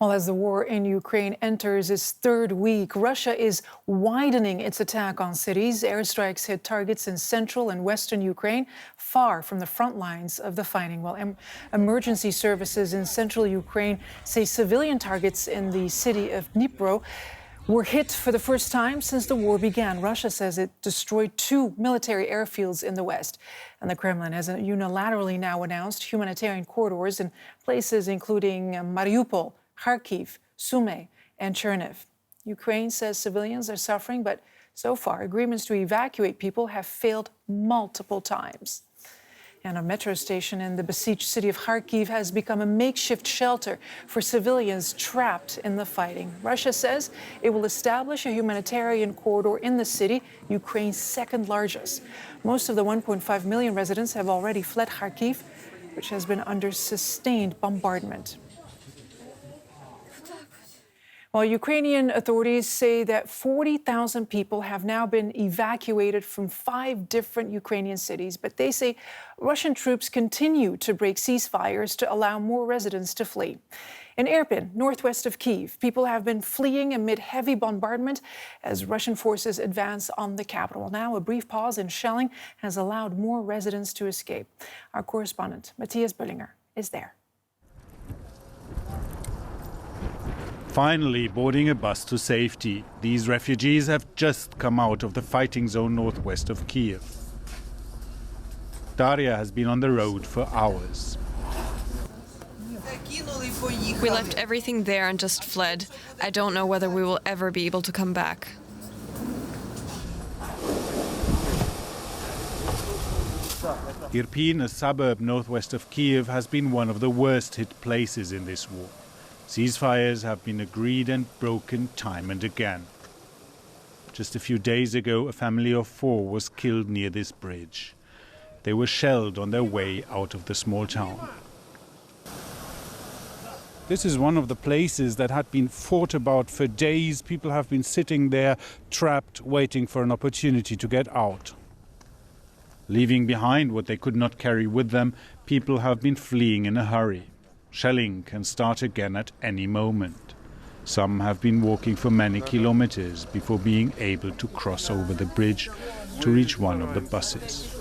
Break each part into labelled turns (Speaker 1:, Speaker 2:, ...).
Speaker 1: Well, as the war in Ukraine enters its third week, Russia is widening its attack on cities. Airstrikes hit targets in central and western Ukraine, far from the front lines of the fighting. Well, emergency services in central Ukraine say civilian targets in the city of Dnipro were hit for the first time since the war began. Russia says it destroyed 2 military airfields in the west. And the Kremlin has unilaterally now announced humanitarian corridors in places including Mariupol, Kyiv, Sumy, and Cherniv. Ukraine says civilians are suffering, but so far, agreements to evacuate people have failed multiple times. And a metro station in the besieged city of Kyiv has become a makeshift shelter for civilians trapped in the fighting. Russia says it will establish a humanitarian corridor in the city, Ukraine's second largest. Most of the 1.5 million residents have already fled Kyiv, which has been under sustained bombardment. Well, Ukrainian authorities say that 40,000 people have now been evacuated from 5 different Ukrainian cities, but they say Russian troops continue to break ceasefires to allow more residents to flee. In Irpin, northwest of Kyiv, people have been fleeing amid heavy bombardment as Russian forces advance on the capital. Now, a brief pause in shelling has allowed more residents to escape. Our correspondent, Matthias Böllinger, is there.
Speaker 2: Finally boarding a bus to safety. These refugees have just come out of the fighting zone northwest of Kyiv. Daria has been on the road for hours.
Speaker 3: We left everything there and just fled. I don't know whether we will ever be able to come back.
Speaker 2: Irpin, a suburb northwest of Kyiv, has been one of the worst hit places in this war. Ceasefires have been agreed and broken time and again. Just a few days ago, a family of 4 was killed near this bridge. They were shelled on their way out of the small town. This is one of the places that had been fought about for days. People have been sitting there, trapped, waiting for an opportunity to get out. Leaving behind what they could not carry with them, people have been fleeing in a hurry. Shelling can start again at any moment. Some have been walking for many kilometers before being able to cross over the bridge to reach one of the buses.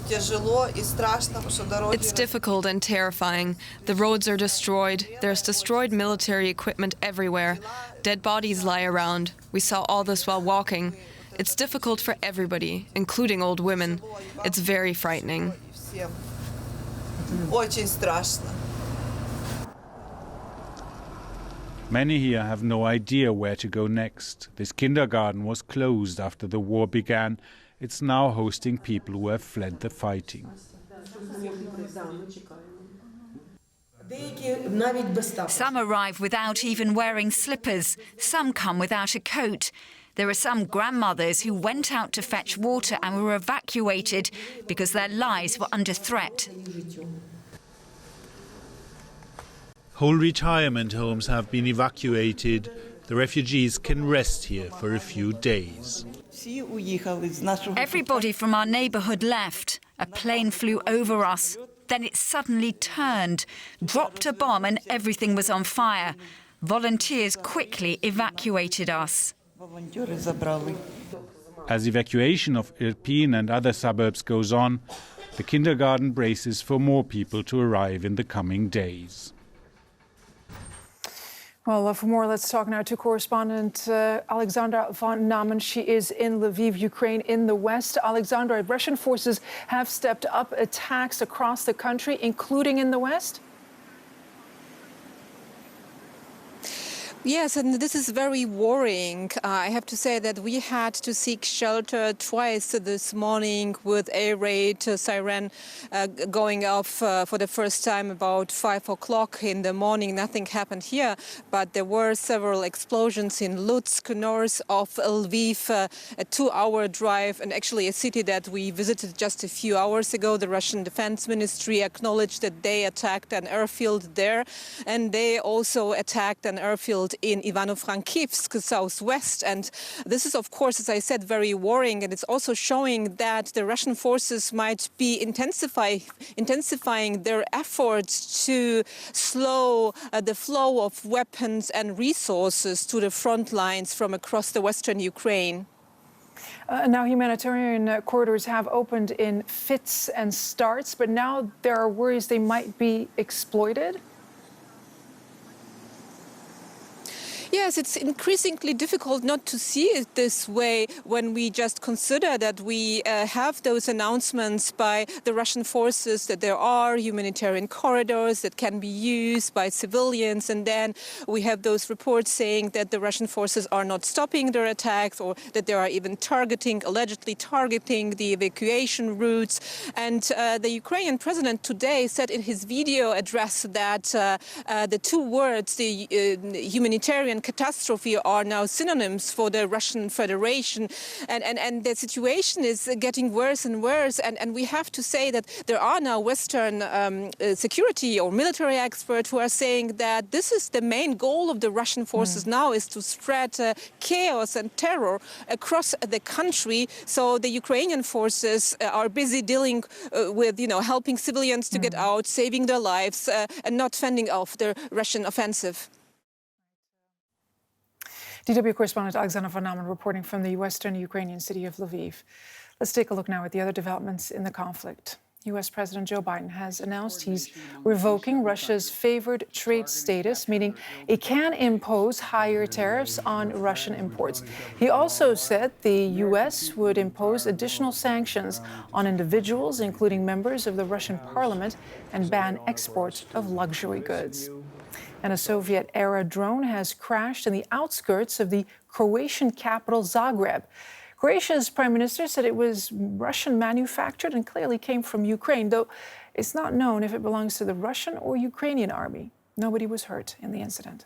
Speaker 3: It's difficult and terrifying. The roads are destroyed. There's destroyed military equipment everywhere. Dead bodies lie around. We saw all this while walking. It's difficult for everybody, including old women. It's very frightening.
Speaker 2: Many here have no idea where to go next. This kindergarten was closed after the war began. It's now hosting people who have fled the fighting.
Speaker 4: Some arrive without even wearing slippers. Some come without a coat. There are some grandmothers who went out to fetch water and were evacuated because their lives were under threat.
Speaker 2: Whole retirement homes have been evacuated. The refugees can rest here for a few days.
Speaker 4: Everybody from our neighbourhood left. A plane flew over us. Then it suddenly turned, dropped a bomb and everything was on fire. Volunteers quickly evacuated us.
Speaker 2: As evacuation of Irpin and other suburbs goes on, the kindergarten braces for more people to arrive in the coming days.
Speaker 1: Well, for more, let's talk now to correspondent Alexandra von Namen. She is in Lviv, Ukraine, in the west. Alexandra, Russian forces have stepped up attacks across the country, including in the west?
Speaker 5: Yes, and this is very worrying. I have to say that we had to seek shelter twice this morning with air raid siren going off for the first time about 5 o'clock in the morning. Nothing happened here, but there were several explosions in Lutsk, north of Lviv, a 2-hour drive, and actually a city that we visited just a few hours ago. The Russian Defense Ministry acknowledged that they attacked an airfield there, and they also attacked an airfield in Ivano-Frankivsk, southwest. And this is, of course, as I said, very worrying. And it's also showing that the Russian forces might be intensifying their efforts to slow the flow of weapons and resources to the front lines from across the western Ukraine.
Speaker 1: Now, humanitarian corridors have opened in fits and starts, but now there are worries they might be exploited.
Speaker 5: Yes, it's increasingly difficult not to see it this way when we just consider that we have those announcements by the Russian forces that there are humanitarian corridors that can be used by civilians. And then we have those reports saying that the Russian forces are not stopping their attacks, or that they are even allegedly targeting the evacuation routes. And the Ukrainian president today said in his video address that the two words, the humanitarian catastrophe, are now synonyms for the Russian Federation, and the situation is getting worse and worse. And we have to say that there are now Western security or military experts who are saying that this is the main goal of the Russian forces now, is to spread chaos and terror across the country. So the Ukrainian forces are busy dealing with, helping civilians to get out, saving their lives, and not fending off the Russian offensive.
Speaker 1: DW correspondent Alexander von Naumann reporting from the western Ukrainian city of Lviv. Let's take a look now at the other developments in the conflict. U.S. President Joe Biden has announced he's revoking Russia's favored trade status, meaning it can impose higher tariffs on Russian imports. He also said the U.S. would impose additional sanctions on individuals, including members of the Russian parliament, and ban export of luxury goods. And a Soviet-era drone has crashed in the outskirts of the Croatian capital, Zagreb. Croatia's prime minister said it was Russian-manufactured and clearly came from Ukraine, though it's not known if it belongs to the Russian or Ukrainian army. Nobody was hurt in the incident.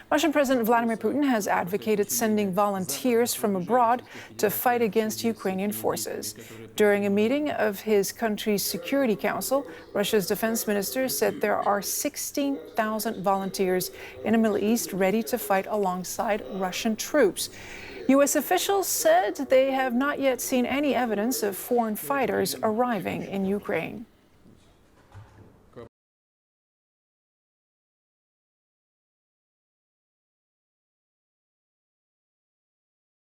Speaker 1: Russian President Vladimir Putin has advocated sending volunteers from abroad to fight against Ukrainian forces. During a meeting of his country's Security Council, Russia's defense minister said there are 16,000 volunteers in the Middle East ready to fight alongside Russian troops. U.S. officials said they have not yet seen any evidence of foreign fighters arriving in Ukraine.